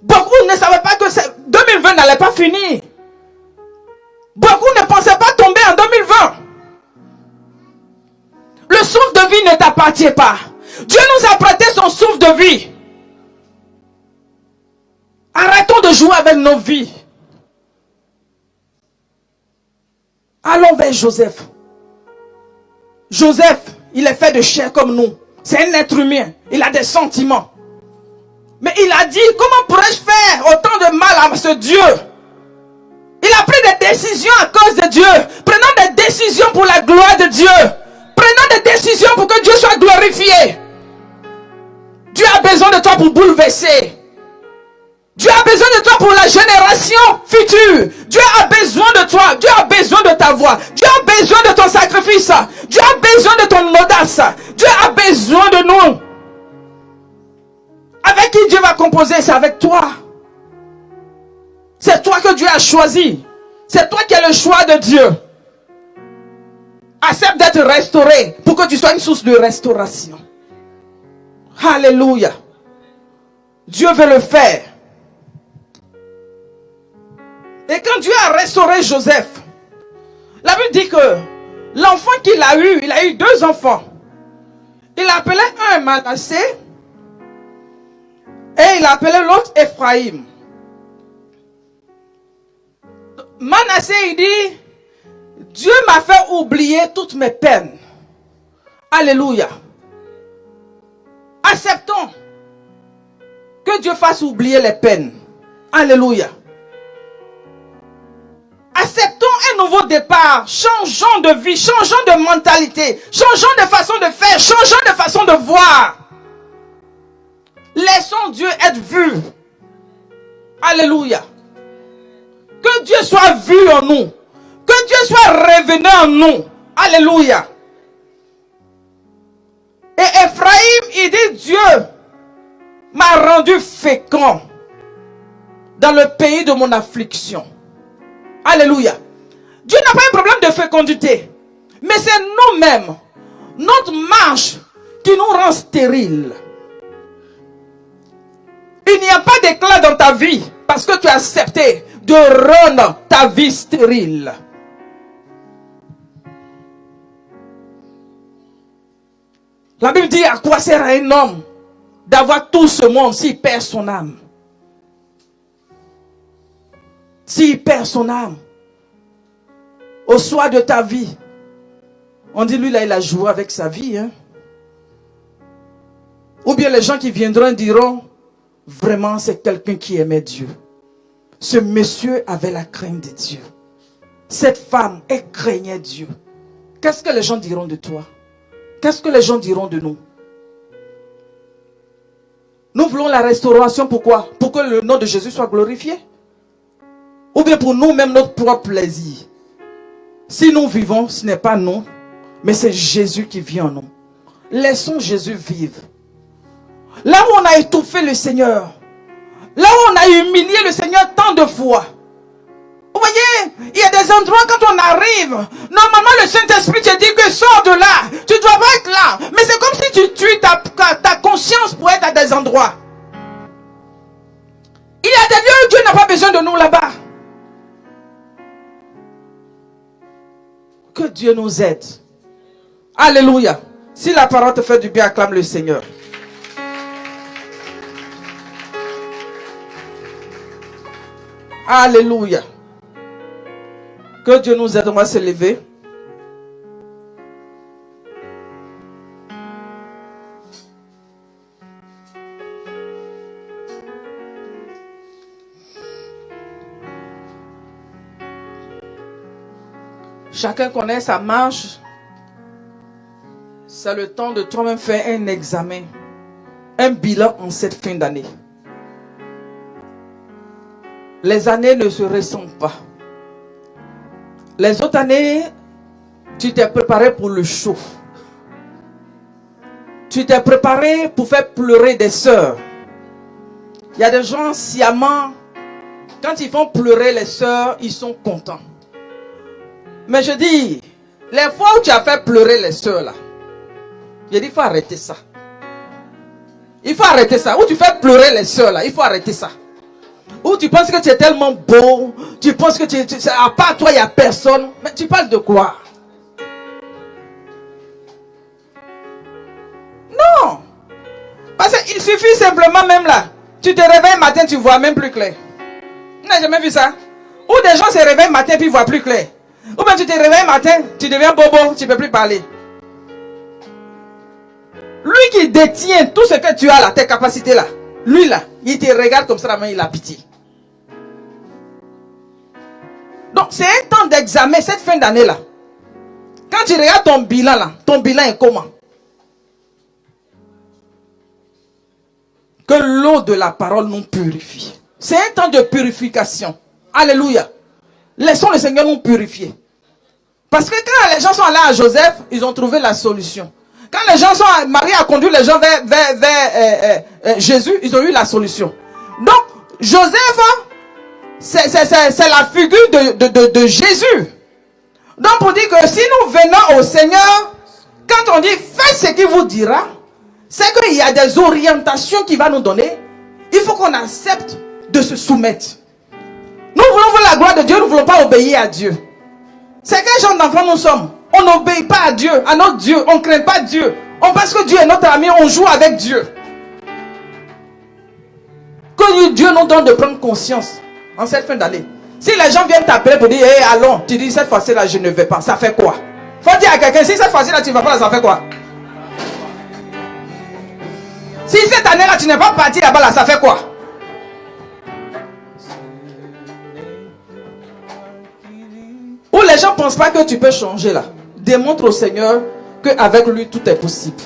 Beaucoup ne savaient pas que 2020 n'allait pas finir. Beaucoup ne pensaient pas tomber en 2020. Le souffle de vie ne t'appartient pas. Dieu nous a prêté son souffle de vie. Arrêtons de jouer avec nos vies. Allons vers Joseph. Joseph, il est fait de chair comme nous. C'est un être humain. Il a des sentiments. Mais il a dit, comment pourrais-je faire autant de mal à ce Dieu? Il a pris des décisions à cause de Dieu. Prenons des décisions pour la gloire de Dieu. Prenons des décisions pour que Dieu soit glorifié. Dieu a besoin de toi pour bouleverser. Dieu a besoin de toi pour la génération future. Dieu a besoin de toi. Dieu a besoin de ta voix. Dieu a besoin de ton sacrifice. Dieu a besoin de ton audace. Dieu a besoin de nous. Avec qui Dieu va composer? C'est avec toi. C'est toi que Dieu a choisi. C'est toi qui as le choix de Dieu. Accepte d'être restauré pour que tu sois une source de restauration. Alléluia. Dieu veut le faire. Et quand Dieu a restauré Joseph, la Bible dit que l'enfant qu'il a eu, il a eu 2 enfants. Il appelait un Manassé et il appelait l'autre Ephraïm. Manassé, il dit, Dieu m'a fait oublier toutes mes peines. Alléluia. Acceptons que Dieu fasse oublier les peines. Alléluia. Acceptons un nouveau départ. Changeons de vie, changeons de mentalité, changeons de façon de faire, changeons de façon de voir. Laissons Dieu être vu. Alléluia. Que Dieu soit vu en nous. Que Dieu soit revenu en nous. Alléluia. Et Ephraïm, il dit, Dieu m'a rendu fécond dans le pays de mon affliction. Alléluia. Dieu n'a pas un problème de fécondité. Mais c'est nous-mêmes, notre marche, qui nous rend stériles. Il n'y a pas d'éclat dans ta vie parce que tu as accepté de rendre ta vie stérile. La Bible dit, à quoi sert à un homme d'avoir tout ce monde s'il perd son âme? S'il perd son âme, au soir de ta vie, on dit lui là il a joué avec sa vie. Hein? Ou bien les gens qui viendront diront, vraiment c'est quelqu'un qui aimait Dieu. Ce monsieur avait la crainte de Dieu. Cette femme, elle craignait Dieu. Qu'est-ce que les gens diront de toi? Qu'est-ce que les gens diront de nous? Nous voulons la restauration, pourquoi? Pour que le nom de Jésus soit glorifié? Ou bien pour nous-mêmes notre propre plaisir? Si nous vivons, ce n'est pas nous, mais c'est Jésus qui vit en nous. Laissons Jésus vivre. Là où on a étouffé le Seigneur, là où on a humilié le Seigneur tant de fois, vous voyez, il y a des endroits quand on arrive, normalement le Saint-Esprit te dit que sors de là, tu dois pas être là. Mais c'est comme si tu tues ta conscience pour être à des endroits. Il y a des lieux où Dieu n'a pas besoin de nous là-bas. Que Dieu nous aide. Alléluia. Si la parole te fait du bien, acclame le Seigneur. Alléluia. Que Dieu nous aide, on va se lever. Chacun connaît sa marche. C'est le temps de toi-même faire un examen, un bilan en cette fin d'année. Les années ne se ressemblent pas. Les autres années, tu t'es préparé pour le chaud. Tu t'es préparé pour faire pleurer des sœurs. Il y a des gens sciemment, quand ils font pleurer les sœurs, ils sont contents. Mais je dis, Les fois où tu as fait pleurer les soeurs là, j'ai dit il faut arrêter ça. Il faut arrêter ça. Où tu fais pleurer les soeurs là, il faut arrêter ça. Où tu penses que tu es tellement beau, tu penses que à part toi il n'y a personne. Mais tu parles de quoi? Non. Parce qu'il suffit simplement même là. Tu te réveilles matin, tu vois même plus clair. Tu n'as jamais vu ça? Ou des gens se réveillent matin puis voient plus clair. Ou bien tu te réveilles matin, tu deviens bobo, tu ne peux plus parler. Lui qui détient tout ce que tu as là, tes capacités là, lui là, il te regarde comme ça, mais il a pitié. Donc c'est un temps d'examen cette fin d'année là. Quand tu regardes ton bilan là, ton bilan est comment? Que l'eau de la parole nous purifie. C'est un temps de purification. Alléluia. Laissons le Seigneur nous purifier. Parce que quand les gens sont allés à Joseph, ils ont trouvé la solution. Quand les gens sont, Marie a conduit les gens vers Jésus, ils ont eu la solution. Donc, Joseph, c'est la figure de Jésus. Donc, pour dire que si nous venons au Seigneur, quand on dit faites ce qu'il vous dira, c'est qu'il y a des orientations qu'il va nous donner. Il faut qu'on accepte de se soumettre. Nous voulons voir la gloire de Dieu, nous ne voulons pas obéir à Dieu. C'est quel genre d'enfants nous sommes? On n'obéit pas à Dieu, à notre Dieu. On ne craint pas Dieu. On pense que Dieu est notre ami, on joue avec Dieu. Que Dieu nous donne de prendre conscience en cette fin d'année. Si les gens viennent t'appeler pour dire, hey, allons, tu dis cette fois-ci là, je ne vais pas. Ça fait quoi? Faut dire à quelqu'un, si cette fois-ci là, tu ne vas pas là, ça fait quoi? Si cette année là, tu n'es pas parti là-bas là, ça fait quoi? Où les gens ne pensent pas que tu peux changer là. Démontre au Seigneur qu'avec lui tout est possible.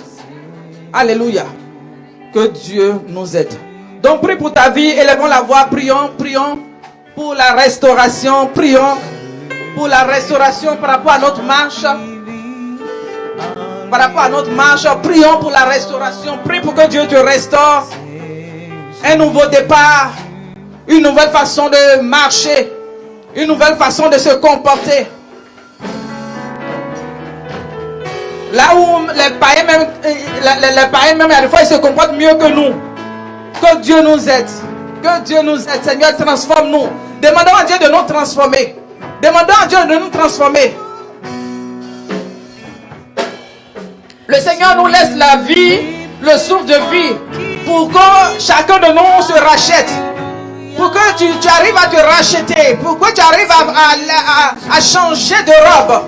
Alléluia. Que Dieu nous aide. Donc prie pour ta vie, élevons la voix, prions, prions pour la restauration, prions pour la restauration par rapport à notre marche. Par rapport à notre marche, prions pour la restauration. Prie pour que Dieu te restaure. Un nouveau départ, une nouvelle façon de marcher, une nouvelle façon de se comporter. Là où les païens même, il y a des fois, ils se comportent mieux que nous. Que Dieu nous aide. Que Dieu nous aide. Seigneur, transforme-nous. Demandons à Dieu de nous transformer. Demandons à Dieu de nous transformer. Le Seigneur nous laisse la vie, le souffle de vie, pour que chacun de nous se rachète. Pour que tu arrives à te racheter. Pour que tu arrives à changer de robe.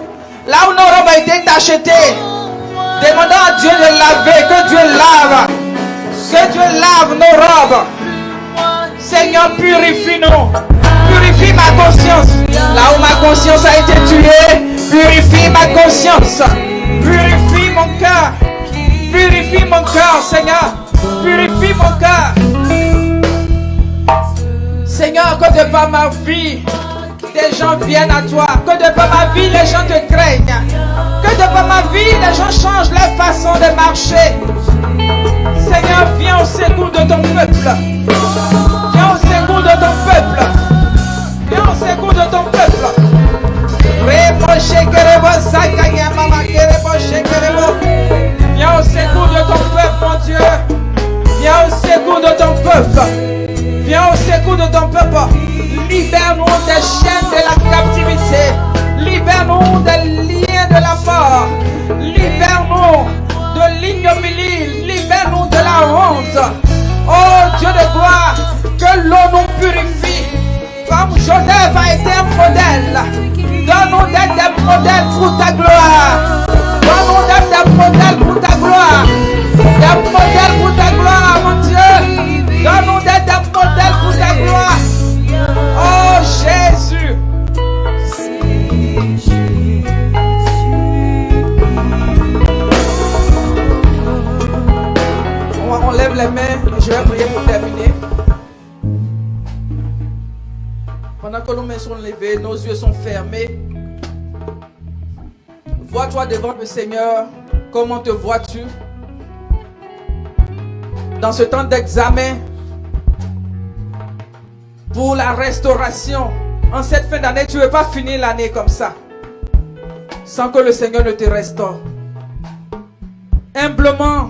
Là où nos robes ont été achetées. Demandons à Dieu de laver. Que Dieu lave. Que Dieu lave nos robes. Seigneur, purifie-nous. Purifie ma conscience. Là où ma conscience a été tuée, purifie ma conscience. Purifie mon cœur. Purifie mon cœur, Seigneur. Purifie mon cœur. Seigneur, que de par ma vie, des gens viennent à toi. Que de par ma vie, les gens te craignent. Que de par ma vie, les gens changent leur façon de marcher. Seigneur, viens au secours de ton peuple. Viens au secours de ton peuple. Viens au secours de ton peuple. Viens au secours de ton peuple, mon Dieu. Viens au secours de ton peuple. Viens au secours de ton peuple. Libère-nous des chaînes de la captivité. Libère-nous des liens de la mort. Libère-nous de l'ignominie. Libère-nous de la honte. Oh Dieu de gloire, que l'eau nous purifie. Comme Joseph a été un modèle. Donne-nous d'être des modèles pour ta gloire. Donne-nous d'être des modèles pour ta gloire. Des modèles pour ta gloire, mon Dieu. Donne-nous d'être des modèles pour ta gloire. Oh Jésus. On lève les mains. Je vais prier pour terminer. Pendant que nos mains sont levées, nos yeux sont fermés. Vois-toi devant le Seigneur. Comment te vois-tu? Dans ce temps d'examen, pour la restauration, en cette fin d'année, tu ne veux pas finir l'année comme ça. sans que le Seigneur ne te restaure. Humblement,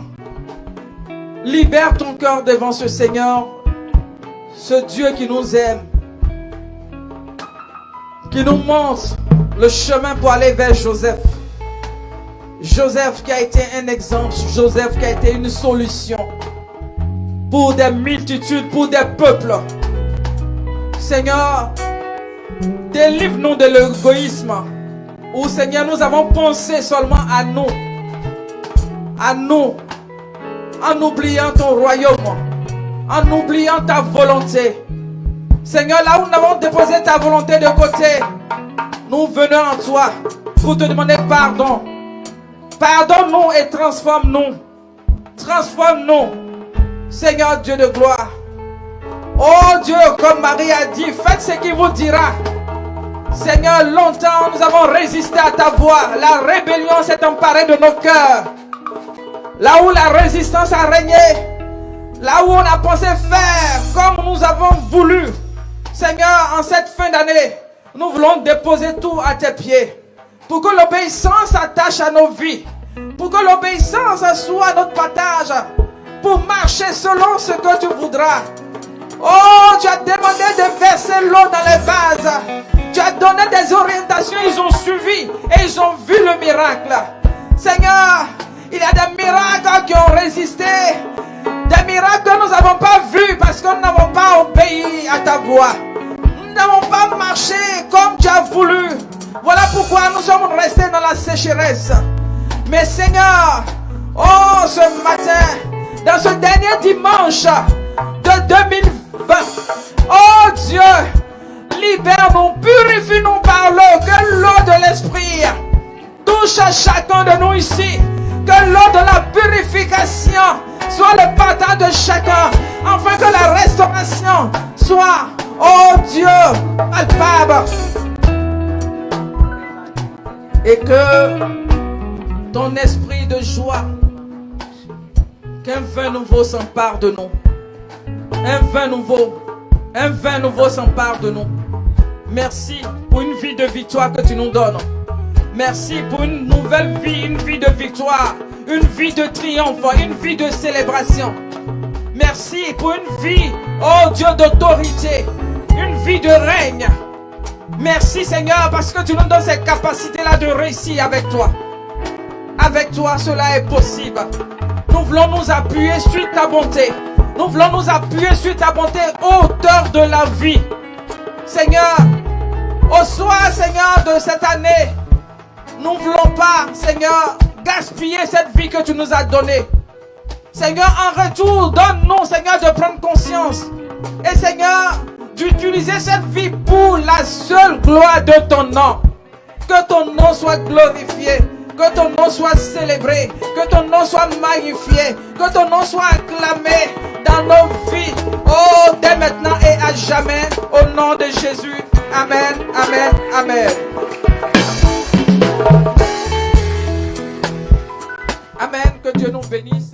libère ton cœur devant ce Seigneur, ce Dieu qui nous aime, qui nous montre le chemin pour aller vers Joseph. Joseph qui a été un exemple, Joseph qui a été une solution pour des multitudes, pour des peuples. Seigneur, délivre-nous de l'égoïsme où, Seigneur, nous avons pensé seulement à nous, en oubliant ton royaume, en oubliant ta volonté. Seigneur, là où nous avons déposé ta volonté de côté, nous venons en toi pour te demander pardon. Pardonne-nous et transforme-nous. Transforme-nous, Seigneur Dieu de gloire. Oh Dieu, comme Marie a dit, faites ce qu'il vous dira. Seigneur, longtemps nous avons résisté à ta voix. La rébellion s'est emparée de nos cœurs. Là où la résistance a régné, là où on a pensé faire comme nous avons voulu. Seigneur, en cette fin d'année, nous voulons déposer tout à tes pieds. Pour que l'obéissance s'attache à nos vies. Pour que l'obéissance soit notre partage. Pour marcher selon ce que tu voudras. Oh, tu as demandé de verser l'eau dans les vases. Tu as donné des orientations, ils ont suivi et ils ont vu le miracle. Seigneur, il y a des miracles qui ont résisté. Des miracles que nous n'avons pas vus parce que nous n'avons pas obéi à ta voix. Nous n'avons pas marché comme tu as voulu. Voilà pourquoi nous sommes restés dans la sécheresse. Mais Seigneur, oh ce matin, dans ce dernier dimanche de 2020, oh Dieu, libère-nous, purifie-nous par l'eau, que l'eau de l'Esprit touche à chacun de nous ici, que l'eau de la purification soit le partage de chacun, afin que la restauration soit, oh Dieu, palpable. Et que ton esprit de joie, qu'un vin nouveau s'empare de nous. Un vin nouveau s'empare de nous. Merci pour une vie de victoire que tu nous donnes. Merci pour une nouvelle vie, une vie de victoire, une vie de triomphe, une vie de célébration. Merci pour une vie, oh Dieu, d'autorité, une vie de règne. Merci Seigneur parce que tu nous donnes cette capacité-là de réussir avec toi. Avec toi, cela est possible. Nous voulons nous appuyer sur ta bonté. Nous voulons nous appuyer sur ta bonté, auteur de la vie. Seigneur, au soir, Seigneur, de cette année, nous ne voulons pas, Seigneur, gaspiller cette vie que tu nous as donnée. Seigneur, en retour, donne-nous, Seigneur, de prendre conscience. Et Seigneur, d'utiliser cette vie pour la seule gloire de ton nom. Que ton nom soit glorifié. Que ton nom soit célébré. Que ton nom soit magnifié. Que ton nom soit acclamé dans nos vies. Oh, dès maintenant et à jamais. Au nom de Jésus. Amen, amen, amen. Amen. Que Dieu nous bénisse.